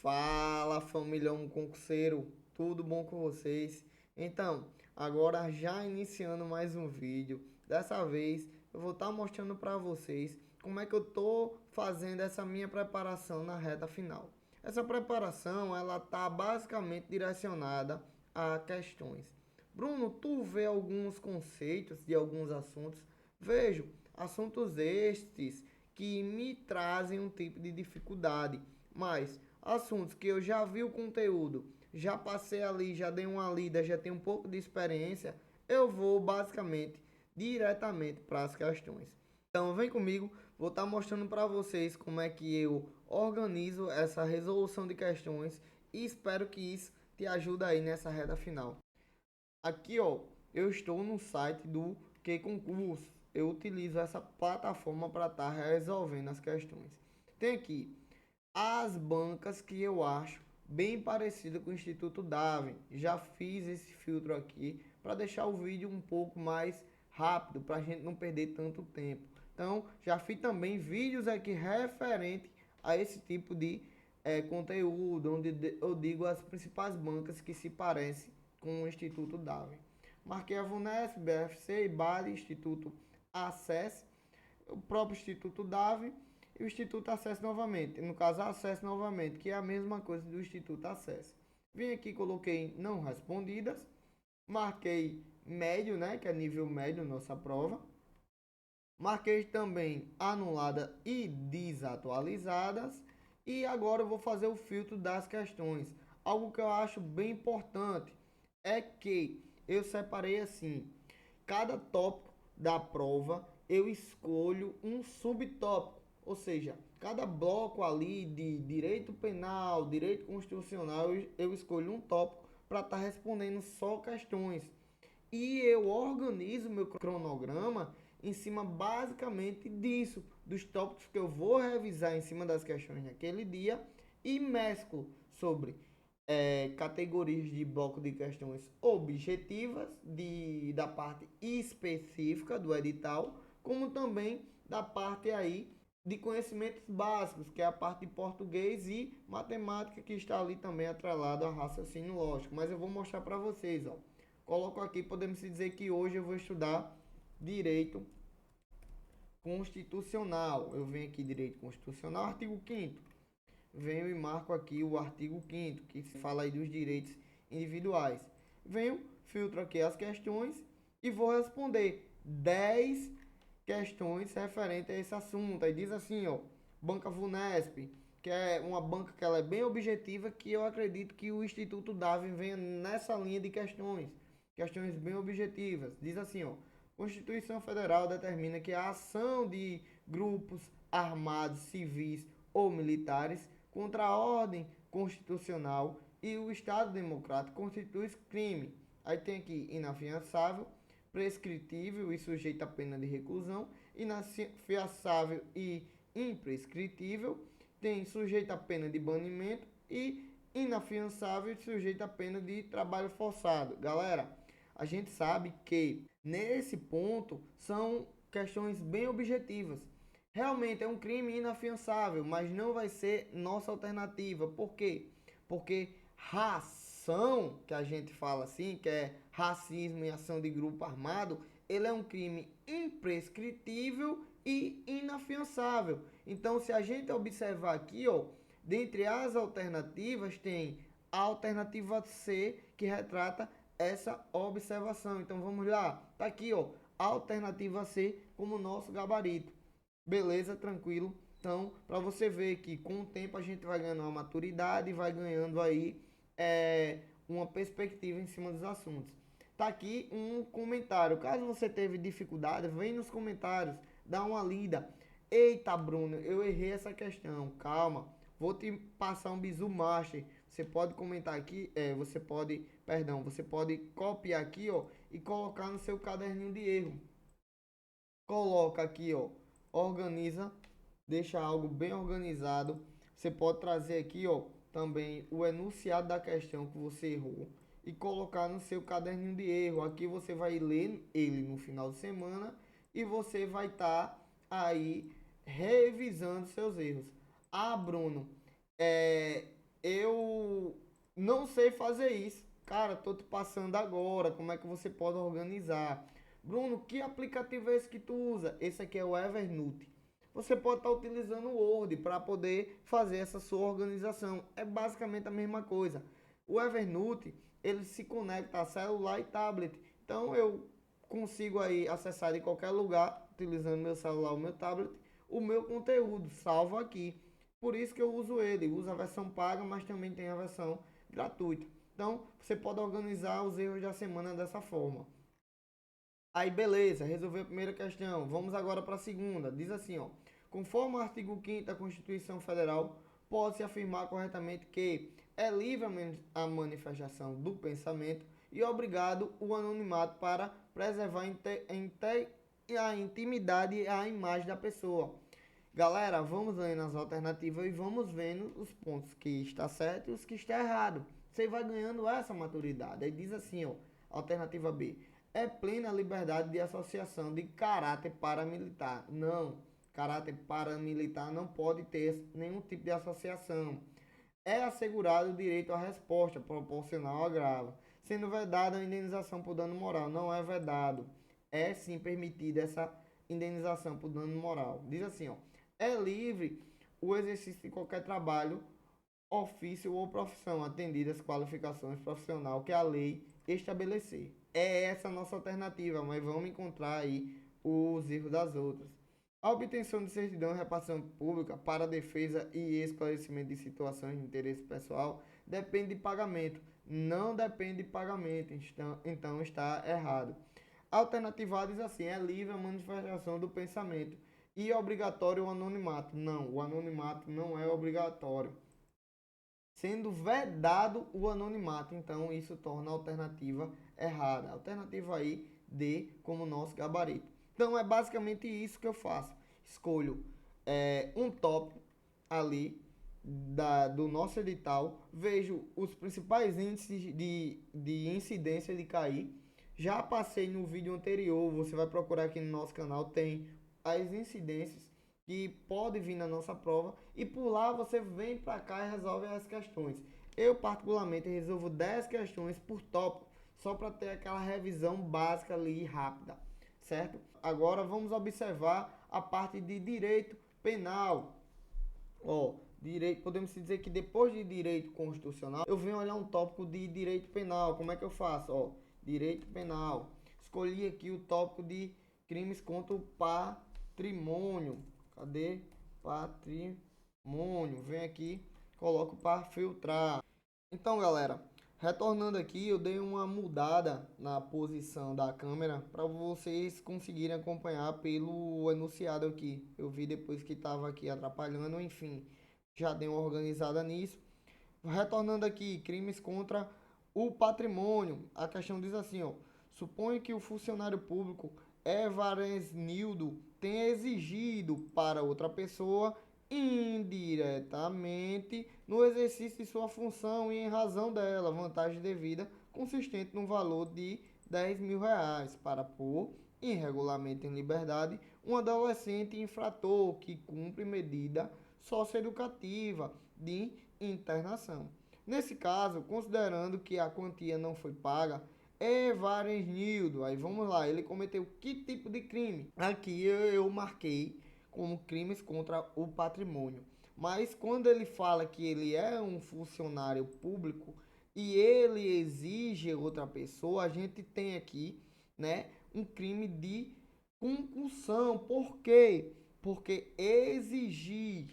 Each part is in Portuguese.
Fala, família um concurseiro, tudo bom com vocês? Então, agora já iniciando mais um vídeo. Dessa vez eu vou estar mostrando para vocês como é que eu tô fazendo essa minha preparação na reta final. Essa preparação, ela tá basicamente direcionada a questões. Bruno, tu vê alguns conceitos de alguns assuntos? Vejo assuntos estes que me trazem um tipo de dificuldade, mas assuntos que eu já vi o conteúdo, já passei ali, já dei uma lida, já tenho um pouco de experiência, eu vou basicamente diretamente para as questões. Então vem comigo, vou estar mostrando para vocês como é que eu organizo essa resolução de questões e espero que isso te ajude aí nessa reta final. Aqui, ó, eu estou no site do Que Concurso. Eu utilizo essa plataforma para estar resolvendo as questões. Tem aqui as bancas que eu acho bem parecida com o Instituto Darwin. Já fiz esse filtro aqui para deixar o vídeo um pouco mais rápido, para a gente não perder tanto tempo. Então, já fiz também vídeos aqui referente a esse tipo de conteúdo, onde eu digo as principais bancas que se parecem com o Instituto Darwin. Marquei a VUNESP, BFC, IBAD, Instituto Acesse, o próprio Instituto Darwin e o Instituto Acesso novamente. No caso, Acesso novamente, que é a mesma coisa do Instituto Acesso. Vim aqui, coloquei não respondidas, marquei médio, né, que é nível médio nossa prova. Marquei também anulada e desatualizadas. E agora eu vou fazer o filtro das questões. Algo que eu acho bem importante é que eu separei assim: cada tópico da prova eu escolho um subtópico, ou seja, cada bloco ali de direito penal, direito constitucional, eu escolho um tópico para estar respondendo só questões. E eu organizo meu cronograma em cima basicamente disso, dos tópicos que eu vou revisar em cima das questões naquele dia e mesclo sobre categorias de bloco de questões objetivas da parte específica do edital, como também da parte aí de conhecimentos básicos, que é a parte de português e matemática que está ali também atrelado a raciocínio lógico. Mas eu vou mostrar para vocês, ó. Coloco aqui, podemos dizer que hoje eu vou estudar direito constitucional. Eu venho aqui direito constitucional, artigo 5º. Venho e marco aqui o artigo 5º, que se fala aí dos direitos individuais. Venho, filtro aqui as questões e vou responder 10 questões referentes a esse assunto. Aí diz assim, ó, Banca VUNESP, que é uma banca que ela é bem objetiva, que eu acredito que o Instituto Darwin venha nessa linha de questões. Questões bem objetivas. Diz assim, ó, Constituição Federal determina que a ação de grupos armados, civis ou militares contra a ordem constitucional e o Estado Democrático constitui crime. Aí tem aqui inafiançável, prescritível e sujeito a pena de reclusão, inafiançável e imprescritível, tem sujeito a pena de banimento e inafiançável e sujeito a pena de trabalho forçado. Galera, a gente sabe que nesse ponto são questões bem objetivas. Realmente é um crime inafiançável, mas não vai ser nossa alternativa. Por quê? Porque ração, que a gente fala assim, que é racismo em ação de grupo armado, ele é um crime imprescritível e inafiançável. Então, se a gente observar aqui, ó, dentre as alternativas tem a alternativa C, que retrata essa observação. Então vamos lá, tá aqui, ó, alternativa C como nosso gabarito. Beleza, tranquilo. Então, para você ver que com o tempo a gente vai ganhando uma maturidade e vai ganhando aí uma perspectiva em cima dos assuntos. Tá aqui um comentário. Caso você teve dificuldade, vem nos comentários, dá uma lida. Eita, Bruno, eu errei essa questão. Calma, vou te passar um bizu master. Você pode comentar aqui, você pode copiar aqui, ó, e colocar no seu caderninho de erro. Coloca aqui, ó, organiza, deixa algo bem organizado. Você pode trazer aqui, ó, também o enunciado da questão que você errou e colocar no seu caderninho de erro. Aqui você vai ler ele no final de semana e você vai estar aí revisando seus erros. Ah, Bruno, eu não sei fazer isso. Cara, tô te passando agora como é que você pode organizar. Bruno, que aplicativo é esse que tu usa? Esse aqui é o Evernote. Você pode estar utilizando o Word para poder fazer essa sua organização. É basicamente a mesma coisa. O Evernote, ele se conecta a celular e tablet. Então eu consigo aí acessar de qualquer lugar, utilizando meu celular ou meu tablet, o meu conteúdo, salvo aqui. Por isso que eu uso ele. Uso a versão paga, mas também tem a versão gratuita. Então, você pode organizar os erros da semana dessa forma. Aí, beleza, resolveu a primeira questão. Vamos agora para a segunda. Diz assim, ó. Conforme o artigo 5º da Constituição Federal, pode-se afirmar corretamente que é livre a manifestação do pensamento e obrigado o anonimato para preservar a intimidade e a imagem da pessoa. Galera, vamos lendo as alternativas e vamos vendo os pontos que está certo e os que está errado. Você vai ganhando essa maturidade. Aí diz assim, ó, alternativa B. É plena liberdade de associação de caráter paramilitar. Não, caráter paramilitar não pode ter nenhum tipo de associação. É assegurado o direito à resposta proporcional ao agravo, sendo vedada a indenização por dano moral. Não é vedado. É sim permitida essa indenização por dano moral. Diz assim, ó, é livre o exercício de qualquer trabalho, ofício ou profissão, atendidas as qualificações profissional que a lei estabelecer. É essa a nossa alternativa, mas vamos encontrar aí os erros das outras. A obtenção de certidão e repartição pública para defesa e esclarecimento de situações de interesse pessoal depende de pagamento. Não depende de pagamento, então está errado. A alternativa A diz assim, é livre a manifestação do pensamento e é obrigatório o anonimato. Não, o anonimato não é obrigatório. Sendo vedado o anonimato, então isso torna a alternativa errada. A alternativa aí D como nosso gabarito. Então é basicamente isso que eu faço. Escolho um tópico ali do nosso edital, vejo os principais índices de incidência de cair. Já passei no vídeo anterior, você vai procurar aqui no nosso canal, tem as incidências que pode vir na nossa prova e por lá você vem para cá e resolve as questões. Eu particularmente resolvo 10 questões por tópico, só para ter aquela revisão básica ali rápida, certo? Agora vamos observar a parte de direito penal. Ó, direito, podemos dizer que depois de direito constitucional, eu venho olhar um tópico de direito penal. Como é que eu faço? Ó, direito penal. Escolhi aqui o tópico de crimes contra o patrimônio. Cadê? Patrimônio. Vem aqui, coloco para filtrar. Então, galera, retornando aqui, eu dei uma mudada na posição da câmera para vocês conseguirem acompanhar pelo enunciado aqui. Eu vi depois que estava aqui atrapalhando, enfim, já dei uma organizada nisso. Retornando aqui, crimes contra o patrimônio. A questão diz assim, ó: suponha que o funcionário público Evaresnildo tenha exigido para outra pessoa indiretamente no exercício de sua função e em razão dela, vantagem devida consistente no valor de R$ 10.000 para pôr irregularmente em liberdade um adolescente infrator que cumpre medida socioeducativa de internação. Nesse caso, considerando que a quantia não foi paga, Evaresnildo, aí vamos lá, ele cometeu que tipo de crime? Aqui eu marquei como crimes contra o patrimônio. Mas quando ele fala que ele é um funcionário público e ele exige outra pessoa, a gente tem aqui, né, um crime de concussão. Por quê? Porque exigir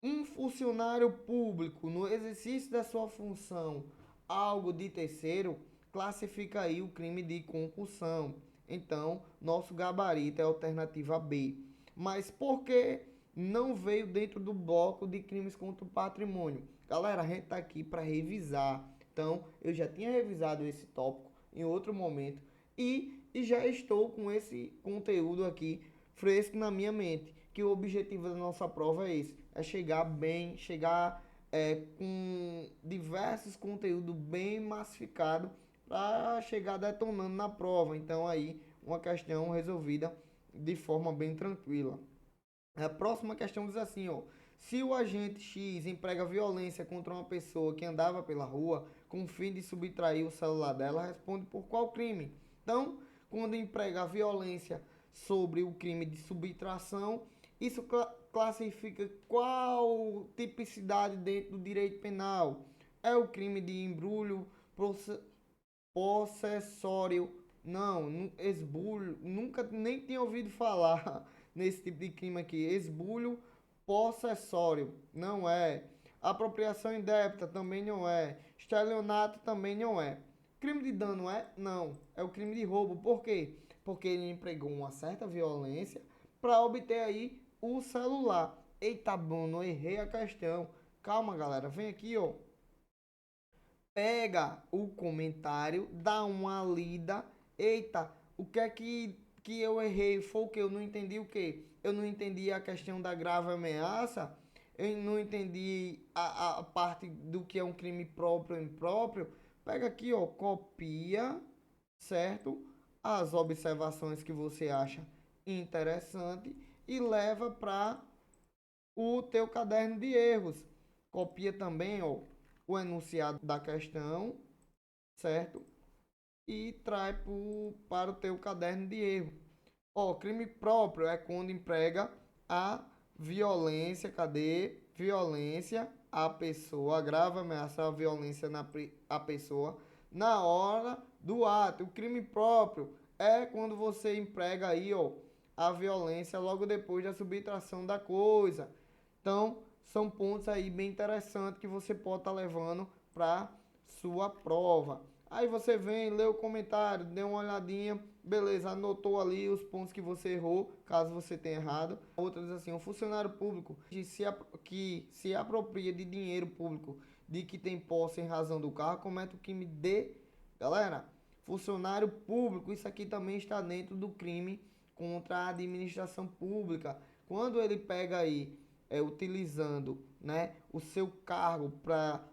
um funcionário público no exercício da sua função algo de terceiro classifica aí o crime de concussão. Então, nosso gabarito é a alternativa B. Mas por que não veio dentro do bloco de crimes contra o patrimônio? Galera, a gente está aqui para revisar. Então, eu já tinha revisado esse tópico em outro momento e já estou com esse conteúdo aqui fresco na minha mente. Que o objetivo da nossa prova é esse: é chegar bem, chegar com diversos conteúdos bem massificados para chegar detonando na prova. Então aí uma questão resolvida de forma bem tranquila. A próxima questão diz assim, ó: Se o agente X emprega violência contra uma pessoa que andava pela rua com o fim de subtrair o celular dela, responde por qual crime? Então, quando emprega a violência sobre o crime de subtração, isso classifica qual tipicidade dentro do direito penal? É o crime de embrulho possessório? Não, esbulho, nunca nem tinha ouvido falar nesse tipo de crime aqui. Esbulho possessório, não é. Apropriação indébita também não é. Estelionato também não é. Crime de dano é? Não. É o crime de roubo. Por quê? Porque ele empregou uma certa violência para obter aí o celular. Eita, bom, não errei a questão. Calma, galera. Vem aqui, ó. Pega o comentário, dá uma lida. Eita, o que é que eu errei? Foi o que? Eu não entendi o que? Eu não entendi a questão da grave ameaça. Eu não entendi a parte do que é um crime próprio ou impróprio. Pega aqui, ó, copia, certo? As observações que você acha interessante e leva para o teu caderno de erros. Copia também, ó, o enunciado da questão, certo? E traz para o teu caderno de erro. Ó, crime próprio é quando emprega a violência, cadê? Violência à pessoa, agrava, ameaça a violência a pessoa na hora do ato. O crime próprio é quando você emprega aí, ó, a violência logo depois da subtração da coisa. Então, são pontos aí bem interessantes que você pode estar levando para sua prova. Aí você vem, lê o comentário, dê uma olhadinha, beleza, anotou ali os pontos que você errou, caso você tenha errado. Outra diz assim, um funcionário público que se apropria de dinheiro público de que tem posse em razão do cargo, comete o crime de... Galera, funcionário público, isso aqui também está dentro do crime contra a administração pública. Quando ele pega aí, utilizando, né, o seu cargo para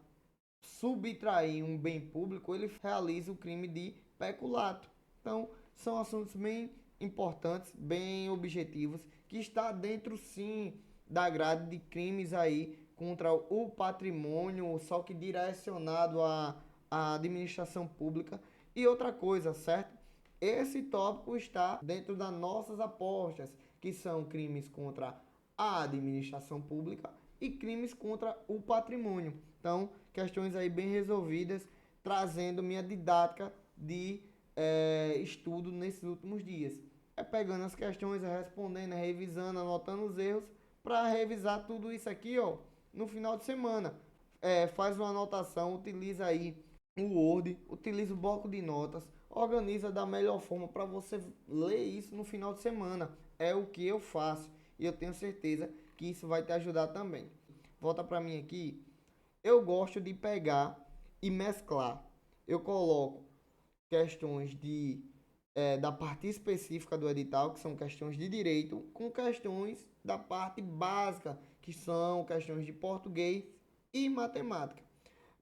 subtrair um bem público, ele realiza o crime de peculato. Então, são assuntos bem importantes, bem objetivos, que está dentro sim da grade de crimes aí contra o patrimônio, só que direcionado à administração pública. E outra coisa, certo? Esse tópico está dentro das nossas apostas, que são crimes contra a administração pública e crimes contra o patrimônio. Então, questões aí bem resolvidas, trazendo minha didática de estudo nesses últimos dias. É pegando as questões, respondendo, revisando, anotando os erros, para revisar tudo isso aqui, ó, no final de semana. Faz uma anotação, utiliza aí o Word, utiliza o bloco de notas, organiza da melhor forma para você ler isso no final de semana. É o que eu faço e eu tenho certeza que isso vai te ajudar também. Volta para mim aqui. Eu gosto de pegar e mesclar. Eu coloco questões da parte específica do edital, que são questões de direito, com questões da parte básica, que são questões de português e matemática.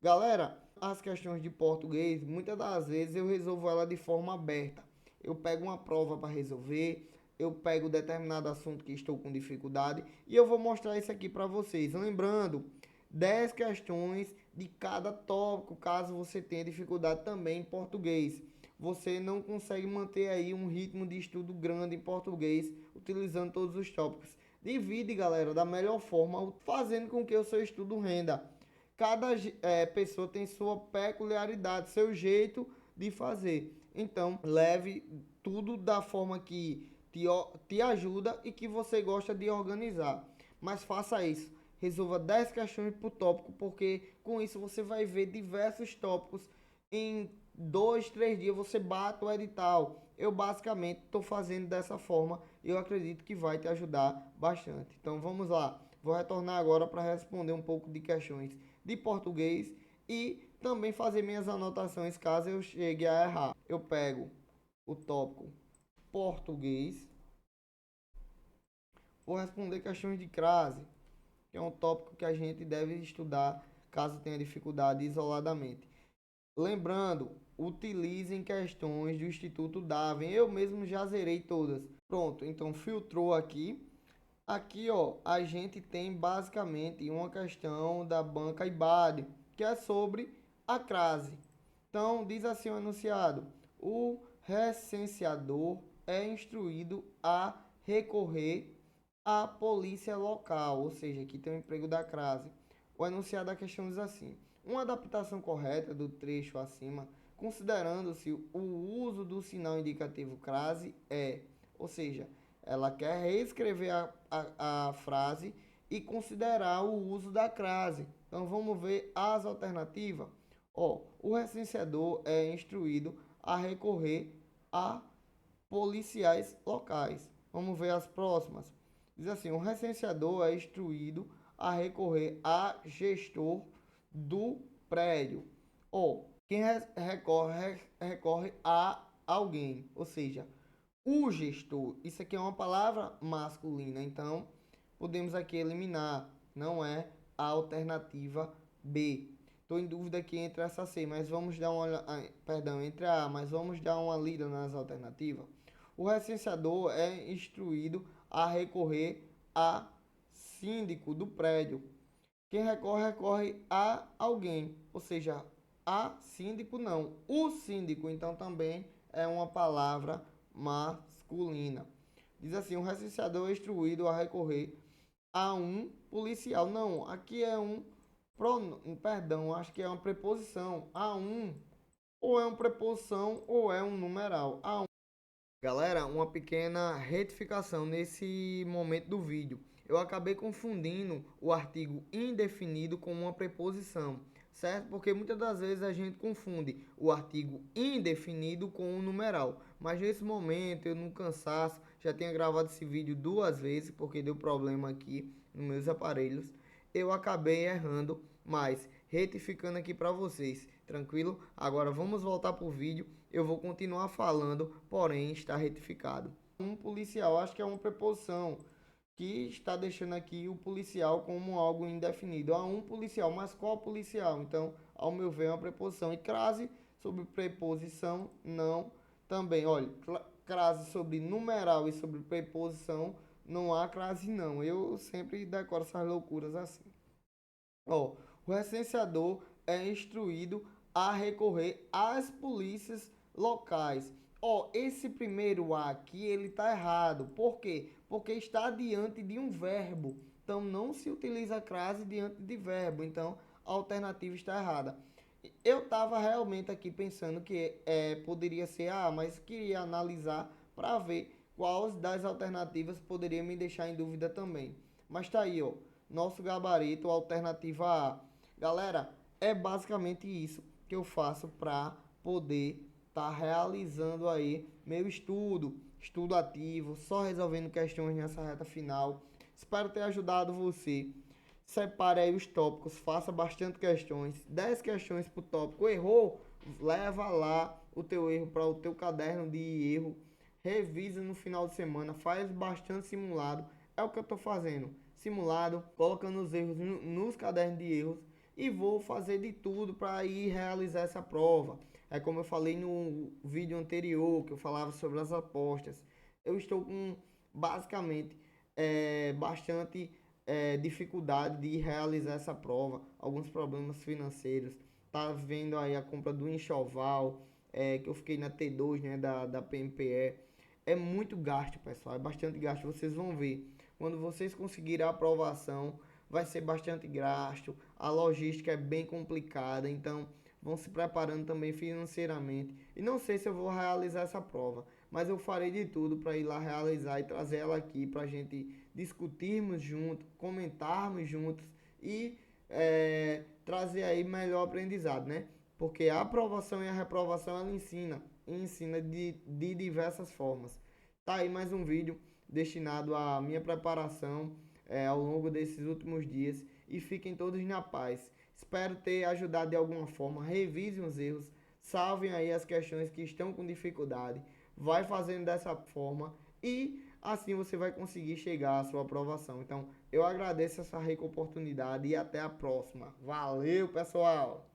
Galera, as questões de português, muitas das vezes eu resolvo ela de forma aberta. Eu pego uma prova para resolver, eu pego determinado assunto que estou com dificuldade e eu vou mostrar isso aqui para vocês. Lembrando, 10 questões de cada tópico, caso você tenha dificuldade também em português. Você não consegue manter aí um ritmo de estudo grande em português utilizando todos os tópicos. Divide, galera, da melhor forma, fazendo com que o seu estudo renda. Cada pessoa tem sua peculiaridade, seu jeito de fazer. Então, leve tudo da forma que te ajuda e que você gosta de organizar. Mas faça isso. Resolva 10 questões por tópico, porque com isso você vai ver diversos tópicos. Em 2, 3 dias você bate o edital. Eu basicamente estou fazendo dessa forma e eu acredito que vai te ajudar bastante. Então vamos lá. Vou retornar agora para responder um pouco de questões de português e também fazer minhas anotações caso eu chegue a errar. Eu pego o tópico português, vou responder questões de crase, que é um tópico que a gente deve estudar caso tenha dificuldade isoladamente. Lembrando, utilizem questões do Instituto Darwin. Eu mesmo já zerei todas. Pronto, então filtrou aqui. Aqui, ó, a gente tem basicamente uma questão da banca IBAD, que é sobre a crase. Então, diz assim o enunciado: o recenseador é instruído a recorrer à polícia local, ou seja, aqui tem o emprego da crase. O enunciado da questão diz assim: uma adaptação correta do trecho acima, considerando-se o uso do sinal indicativo crase é, ou seja, ela quer reescrever a frase e considerar o uso da crase. Então vamos ver as alternativas. Ó, o recenseador é instruído a recorrer a policiais locais. Vamos ver as próximas. Diz assim: o recenseador é instruído a recorrer a gestor do prédio. Ou quem recorre a alguém, ou seja, o gestor. Isso aqui é uma palavra masculina, então podemos aqui eliminar. Não é a alternativa B. Estou em dúvida aqui entre essa C, mas vamos dar uma, perdão, entre a, mas vamos dar uma lida nas alternativas. O recenseador é instruído a recorrer a síndico do prédio. Quem recorre a alguém, ou seja, a síndico não, o síndico, então também é uma palavra masculina. Diz assim: o recenseador é instruído a recorrer a um policial. Não, aqui é um perdão, acho que é uma preposição. A um, ou é uma preposição ou é um numeral. A um. Galera, uma pequena retificação nesse momento do vídeo. Eu acabei confundindo o artigo indefinido com uma preposição, certo? Porque muitas das vezes a gente confunde o artigo indefinido com um numeral. Mas nesse momento, eu no cansaço, já tinha gravado esse vídeo duas vezes, porque deu problema aqui nos meus aparelhos. Eu acabei errando, mas retificando aqui para vocês, tranquilo? Agora vamos voltar para o vídeo. Eu vou continuar falando, porém está retificado. Um policial, acho que é uma preposição que está deixando aqui o policial como algo indefinido. Há um policial, mas qual policial? Então, ao meu ver, é uma preposição. E crase sobre preposição, não. Também, olha, crase sobre numeral e sobre preposição, não há crase não. Eu sempre decoro essas loucuras assim. Ó, o recenseador é instruído a recorrer às polícias locais. Ó, esse primeiro A aqui, ele tá errado. Por quê? Porque está diante de um verbo. Então, não se utiliza a crase diante de verbo. Então, a alternativa está errada. Eu estava realmente aqui pensando que poderia ser A, mas queria analisar para ver quais das alternativas poderia me deixar em dúvida também. Mas tá aí, ó, nosso gabarito, alternativa A. Galera, é basicamente isso que eu faço para poder estar realizando aí meu estudo ativo, só resolvendo questões nessa reta final. Espero ter ajudado você. Separe aí os tópicos, faça bastante questões, 10 questões por tópico. Errou? Leva lá o teu erro para o teu caderno de erro, revisa no final de semana, faz bastante simulado. É o que eu estou fazendo, simulado, colocando os erros nos cadernos de erros e vou fazer de tudo para ir realizar essa prova. É como eu falei no vídeo anterior, que eu falava sobre as apostas. Eu estou com basicamente bastante dificuldade de realizar essa prova, alguns problemas financeiros. Tá vendo aí a compra do enxoval, que eu fiquei na T2, né, da PMPE. É muito gasto, pessoal, é bastante gasto. Vocês vão ver. Quando vocês conseguirem a aprovação, vai ser bastante gasto. A logística é bem complicada, então vão se preparando também financeiramente. E não sei se eu vou realizar essa prova, mas eu farei de tudo para ir lá realizar e trazer ela aqui para a gente discutirmos juntos, comentarmos juntos e trazer aí melhor aprendizado, né? Porque a aprovação e a reprovação ela ensina, e ensina de diversas formas. Tá aí mais um vídeo destinado à minha preparação ao longo desses últimos dias e fiquem todos na paz. Espero ter ajudado de alguma forma. Revisem os erros, salvem aí as questões que estão com dificuldade. Vai fazendo dessa forma e assim você vai conseguir chegar à sua aprovação. Então, eu agradeço essa rica oportunidade e até a próxima. Valeu, pessoal!